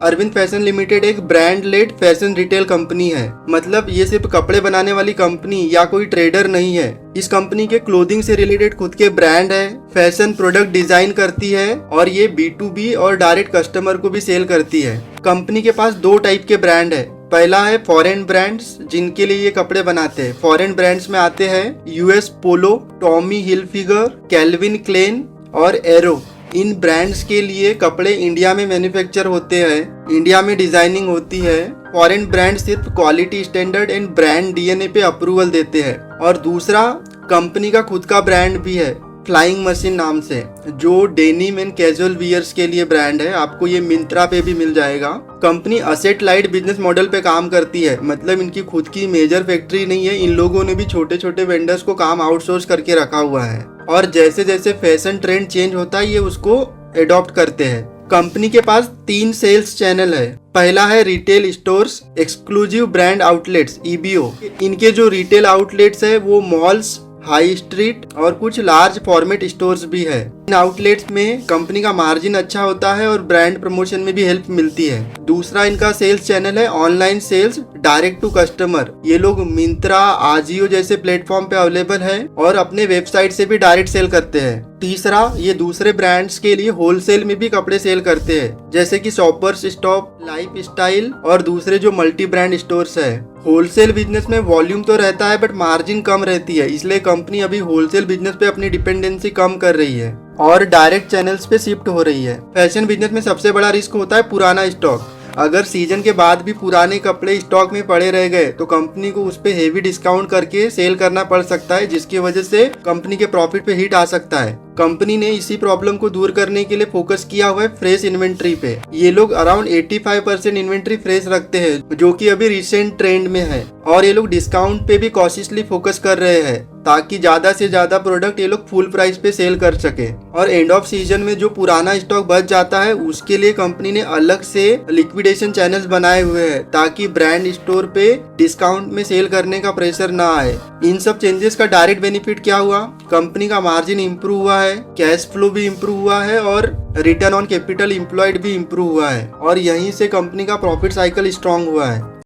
Arvind fashion limited एक brand led fashion retail company है। मतलब ये सिर्फ कपड़े बनाने वाली कंपनी या कोई ट्रेडर नहीं है। इस कंपनी के क्लोथिंग से रिलेटेड खुद के ब्रांड है, फैशन प्रोडक्ट डिजाइन करती है और ये B2B और डायरेक्ट कस्टमर को भी सेल करती है। कंपनी के पास दो टाइप के ब्रांड है। पहला है फॉरेन ब्रांड्स, जिनके लिए ये कपड़े बनाते हैं। फॉरेन ब्रांड्स में आते हैं US पोलो, टॉमी हिलफिगर, कैल्विन क्लेन और एरो। इन ब्रांड्स के लिए कपड़े इंडिया में मैन्युफैक्चर होते हैं, इंडिया में डिजाइनिंग होती है। फॉरेन ब्रांड सिर्फ quality standard and brand DNA पे अप्रूवल देते हैं। और दूसरा कंपनी का खुद का ब्रांड भी है, फ्लाइंग मशीन नाम से, जो डेनिम एंड कैजुअल वियर्स के लिए ब्रांड है। आपको ये मिंत्रा पे भी मिल जाएगा। Company asset light business model पे काम करती है। मतलब इनकी खुद की मेजर फैक्ट्री नहीं है। इन लोगों ने भी छोटे छोटे वेंडर्स को काम आउटसोर्स करके रखा हुआ है और जैसे जैसे फैशन ट्रेंड चेंज होता है ये उसको एडॉप्ट करते हैं। कंपनी के पास 3 सेल्स चैनल है। पहला है retail stores, exclusive brand outlets EBO। इनके जो रिटेल आउटलेट्स है वो मॉल्स, हाई स्ट्रीट और कुछ लार्ज फॉर्मेट स्टोर्स भी है। इन आउटलेट्स में कंपनी का मार्जिन अच्छा होता है और ब्रांड प्रमोशन में भी हेल्प मिलती है। दूसरा इनका सेल्स चैनल है online sales, direct to customer. ये लोग मिंत्रा, आजियो जैसे प्लेटफॉर्म पे अवेलेबल है और अपने वेबसाइट से भी डायरेक्ट सेल करते हैं। तीसरा, ये दूसरे ब्रांड्स के लिए होलसेल में भी कपड़े सेल करते हैं, जैसे कि शॉपर्स स्टॉप, लाइफ स्टाइल और दूसरे जो मल्टी ब्रांड स्टोर्स है। होलसेल बिजनेस में वॉल्यूम तो रहता है बट मार्जिन कम रहती है, इसलिए कंपनी अभी होलसेल बिजनेस पे अपनी डिपेंडेंसी कम कर रही है और डायरेक्ट चैनल्स पे शिफ्ट हो रही है। फैशन बिजनेस में सबसे बड़ा रिस्क होता है पुराना स्टॉक। अगर सीजन के बाद भी पुराने कपड़े स्टॉक में पड़े रह गए तो कंपनी को उस पे हेवी डिस्काउंट करके सेल करना पड़ सकता है, जिसकी वजह से कंपनी के प्रॉफिट पे हिट आ सकता है। कंपनी ने इसी प्रॉब्लम को दूर करने के लिए फोकस किया हुआ है फ्रेश इन्वेंट्री पे। ये लोग अराउंड 85% इन्वेंट्री फ्रेश रखते हैं, जो कि अभी रिसेंट ट्रेंड में है। और ये लोग डिस्काउंट पे भी कॉशियसली फोकस कर रहे हैं ताकि ज्यादा से ज्यादा प्रोडक्ट ये लोग फुल प्राइस पे सेल कर सके। और एंड ऑफ सीजन में जो पुराना स्टॉक बच जाता है उसके लिए कंपनी ने अलग से लिक्विडेशन चैनल्स बनाए हुए हैं ताकि ब्रांड स्टोर पे डिस्काउंट में सेल करने का प्रेशर ना आए। इन सब चेंजेस का डायरेक्ट बेनिफिट क्या हुआ? कंपनी का मार्जिन इंप्रूव हुआ है, कैश फ्लो भी इंप्रूव हुआ है और रिटर्न ऑन कैपिटल एम्प्लॉयड भी इंप्रूव हुआ है। और यहीं से कंपनी का प्रॉफिट साइकिल स्ट्रांग हुआ है।